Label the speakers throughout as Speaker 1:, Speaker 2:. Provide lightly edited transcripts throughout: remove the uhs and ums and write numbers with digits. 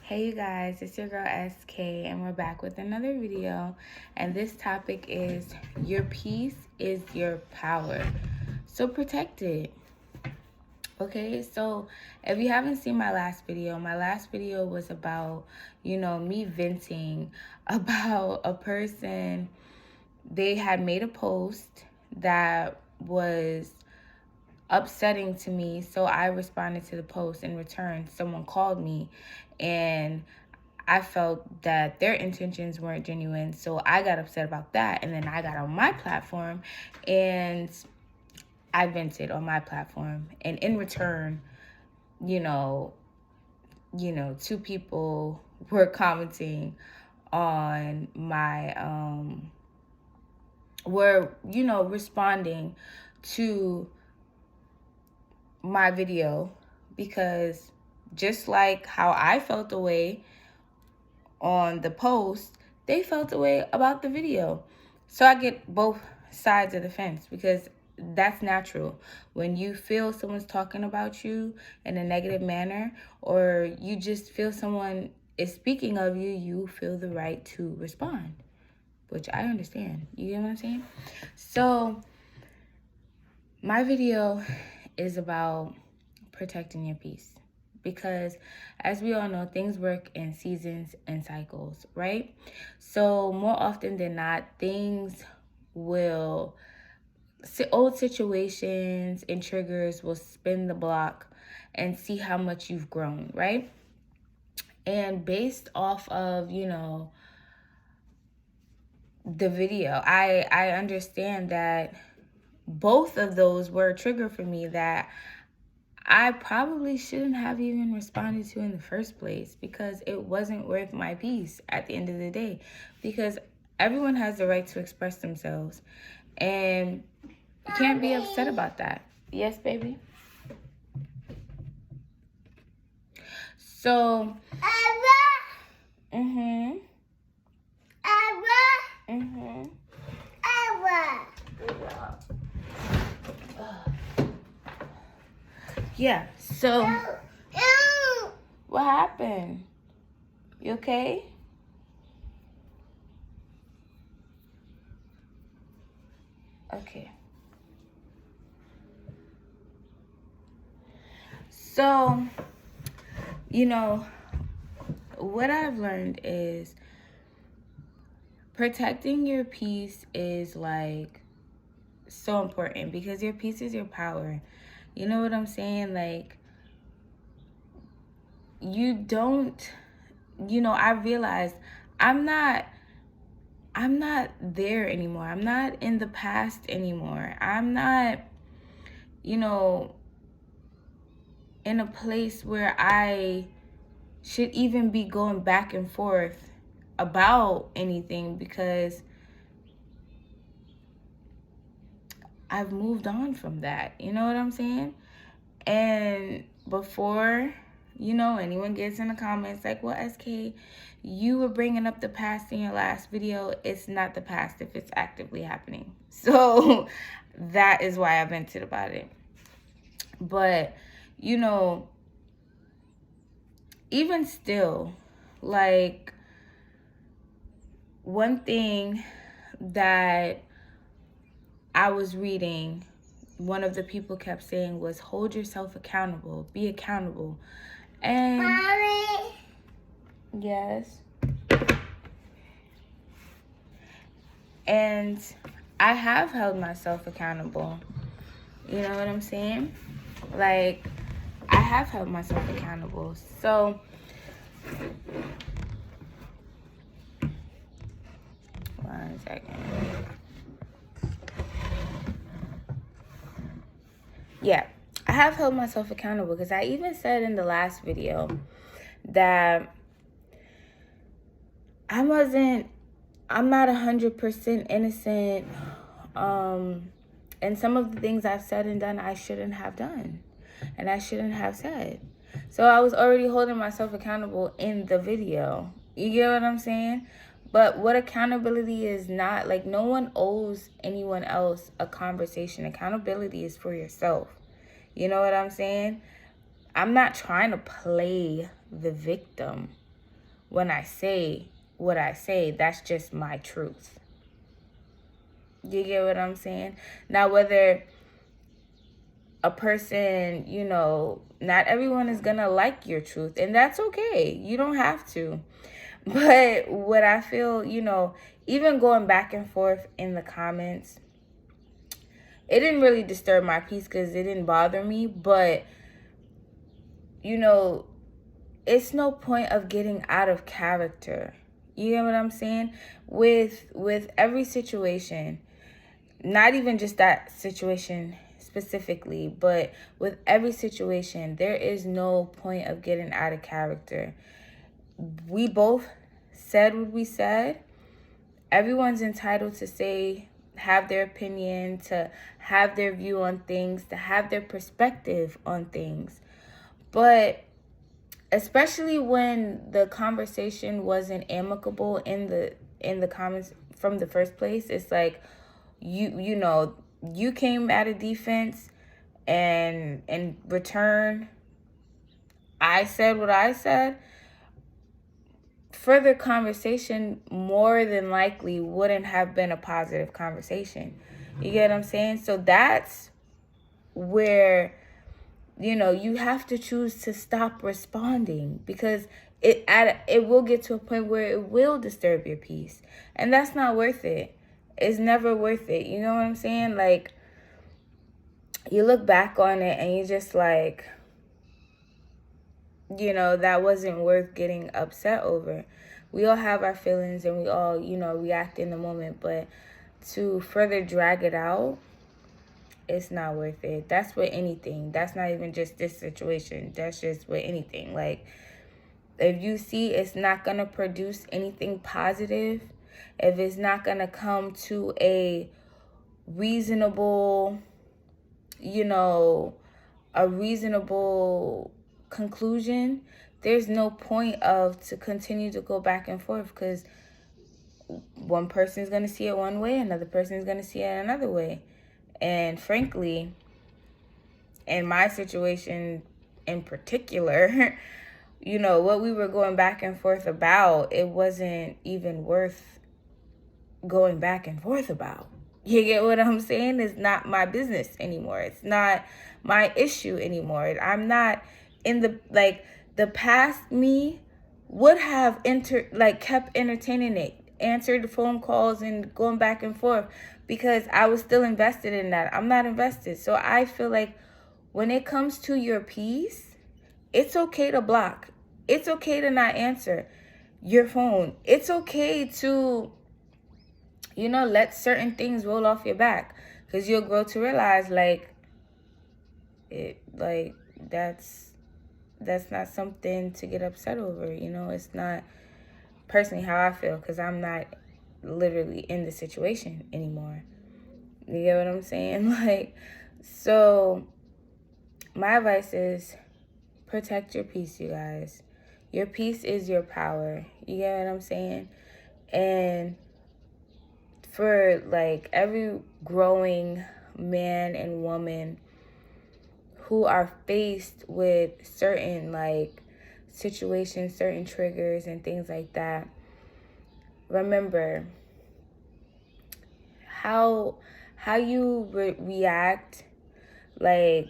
Speaker 1: Hey you guys, it's your girl SK and we're back with another video, and this topic is your peace is your power, so protect it. Okay, so if you haven't seen my last video was about, me venting about a person. They had made a post that was upsetting to me, so I responded to the post. In return, someone called me and I felt that their intentions weren't genuine, so I got upset about that. And then I got on my platform and I vented on my platform. And in return, you know, two people were commenting on my were, responding to my video, because just like how I felt the way on the post, they felt the way about the video. So I get both sides of the fence, because that's natural. When you feel someone's talking about you in a negative manner, or you just feel someone is speaking of you, you feel the right to respond, which I understand. You get what I'm saying? So my video is about protecting your peace, because as we all know, things work in seasons and cycles, right? So more often than not, things will, old situations and triggers will spin the block and see how much you've grown, right? And based off of, the video, I understand that both of those were a trigger for me that I probably shouldn't have even responded to in the first place, because it wasn't worth my peace at the end of the day. Because everyone has the right to express themselves, and you can't be upset about that. Yes, baby? So, yeah, so what happened? You okay? Okay. So, what I've learned is protecting your peace is like so important, because your peace is your power. You know what I'm saying? Like, you don't, I realized I'm not there anymore. I'm not in the past anymore. I'm not, in a place where I should even be going back and forth about anything, because I've moved on from that. You know what I'm saying? And before, anyone gets in the comments like, well, SK, you were bringing up the past in your last video. It's not the past if it's actively happening. So that is why I vented about it. But, even still, like, one thing that I was reading, one of the people kept saying was, hold yourself accountable, be accountable. And Mommy. Yes. And I have held myself accountable. You know what I'm saying? Like, I have held myself accountable. So one second. Yeah, I have held myself accountable, because I even said in the last video that I'm not 100% innocent. And some of the things I've said and done, I shouldn't have done, and I shouldn't have said. So I was already holding myself accountable in the video. You get what I'm saying? But what accountability is not, like, no one owes anyone else a conversation. Accountability is for yourself. You know what I'm saying? I'm not trying to play the victim when I say what I say. That's just my truth. You get what I'm saying? Now, whether a person, not everyone is gonna like your truth, and that's okay. You don't have to. But what I feel, even going back and forth in the comments, it didn't really disturb my peace because it didn't bother me. But, it's no point of getting out of character. You get what I'm saying? With every situation, not even just that situation specifically, but with every situation, there is no point of getting out of character. We both said what we said. Everyone's entitled to have their opinion, to have their view on things, to have their perspective on things. But especially when the conversation wasn't amicable in the comments from the first place, it's like you came at a defense, and in return I said what I said. Further conversation more than likely wouldn't have been a positive conversation. You get what I'm saying? So that's where you have to choose to stop responding, because it will get to a point where it will disturb your peace, and that's not worth it. It's never worth it. You know what I'm saying? Like, you look back on it and you just like, that wasn't worth getting upset over. We all have our feelings and we all, react in the moment, but to further drag it out, it's not worth it. That's with anything. That's not even just this situation. That's just with anything. Like, if you see it's not going to produce anything positive, if it's not going to come to a reasonable, a reasonable conclusion, there's no point of to continue to go back and forth, because one person is going to see it one way, another person is going to see it another way. And frankly, in my situation in particular, what we were going back and forth about, it wasn't even worth going back and forth about. You get what I'm saying? It's not my business anymore. It's not my issue anymore. I'm not in the past me would have kept entertaining it, answered the phone calls and going back and forth, because I was still invested in that. I'm not invested. So I feel like when it comes to your peace, it's okay to block. It's okay to not answer your phone. It's okay to, let certain things roll off your back, because you'll grow to realize that's not something to get upset over. It's not personally how I feel, because I'm not literally in the situation anymore. You get what I'm saying? So my advice is protect your peace, you guys. Your peace is your power. You get what I'm saying? And for every growing man and woman who are faced with certain situations, certain triggers and things like that, remember how you react. I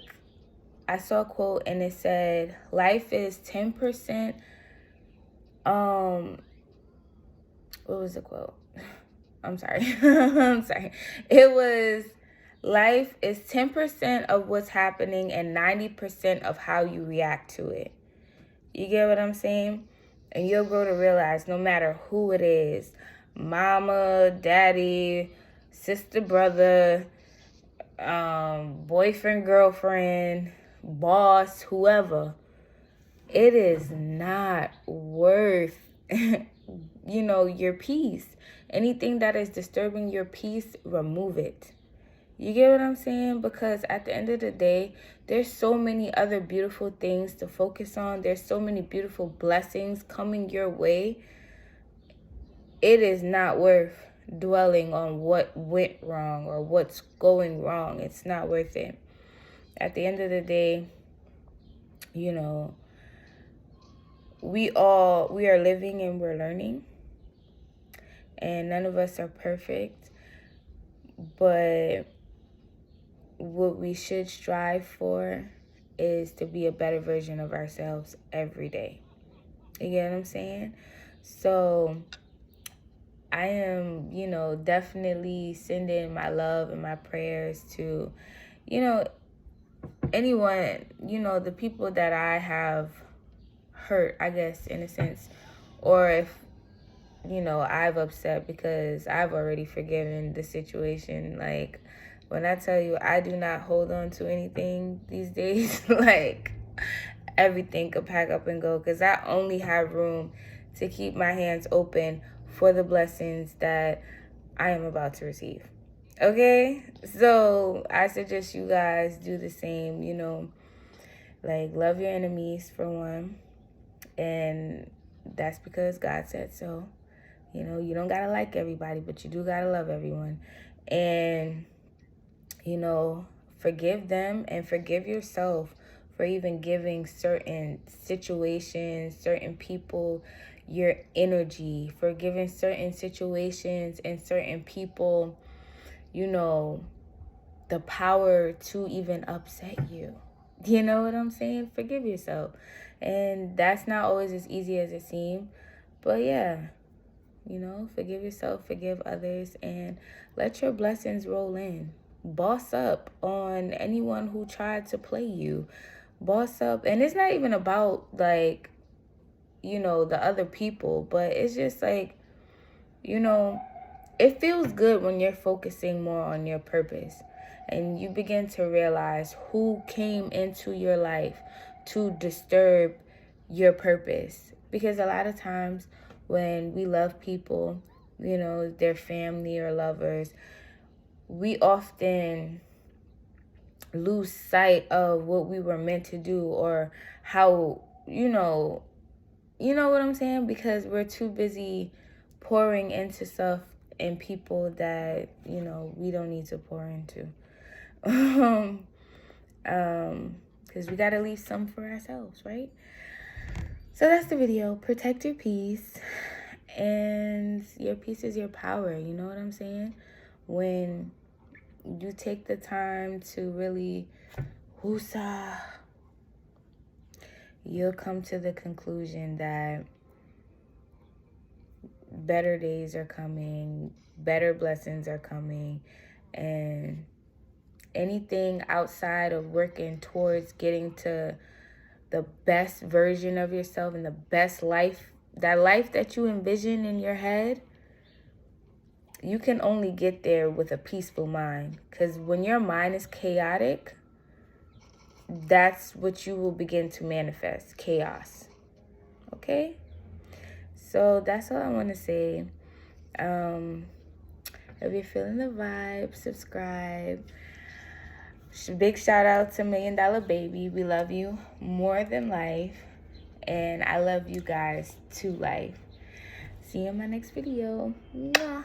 Speaker 1: saw a quote and it said, life is 10%. What was the quote? I'm sorry. I'm sorry. It was, life is 10% of what's happening and 90% of how you react to it. You get what I'm saying? And you'll grow to realize, no matter who it is, mama, daddy, sister, brother, boyfriend, girlfriend, boss, whoever, it is not worth your peace. Anything that is disturbing your peace, remove it. You get what I'm saying? Because at the end of the day, there's so many other beautiful things to focus on. There's so many beautiful blessings coming your way. It is not worth dwelling on what went wrong or what's going wrong. It's not worth it. At the end of the day, we are living and we're learning, and none of us are perfect, but what we should strive for is to be a better version of ourselves every day. You get what I'm saying? So I am, definitely sending my love and my prayers to, anyone, the people that I have hurt, I guess, in a sense, or if, I've upset, because I've already forgiven the situation. Like, when I tell you I do not hold on to anything these days, like, everything could pack up and go, because I only have room to keep my hands open for the blessings that I am about to receive. Okay? So I suggest you guys do the same, like, love your enemies for one. And that's because God said so. You don't gotta like everybody, but you do gotta love everyone. And, forgive them and forgive yourself for even giving certain situations, certain people your energy, for giving certain situations and certain people, the power to even upset you. You know what I'm saying? Forgive yourself. And that's not always as easy as it seems. But yeah, forgive yourself, forgive others, and let your blessings roll in. Boss up on anyone who tried to play you. Boss up. And it's not even about, like, the other people, but it's just like, it feels good when you're focusing more on your purpose and you begin to realize who came into your life to disturb your purpose. Because a lot of times when we love people, their family or lovers, we often lose sight of what we were meant to do, or how, you know what I'm saying? Because we're too busy pouring into stuff and people that, we don't need to pour into. Because we got to leave some for ourselves, right? So that's the video. Protect your peace. And your peace is your power. You know what I'm saying? When you take the time to really woosah, you'll come to the conclusion that better days are coming, better blessings are coming, and anything outside of working towards getting to the best version of yourself and the best life, that life that you envision in your head, you can only get there with a peaceful mind. Because when your mind is chaotic, that's what you will begin to manifest, chaos. Okay? So that's all I want to say. If you're feeling the vibe, subscribe. Big shout out to $1 Million Baby. We love you more than life. And I love you guys to life. See you in my next video. Mwah.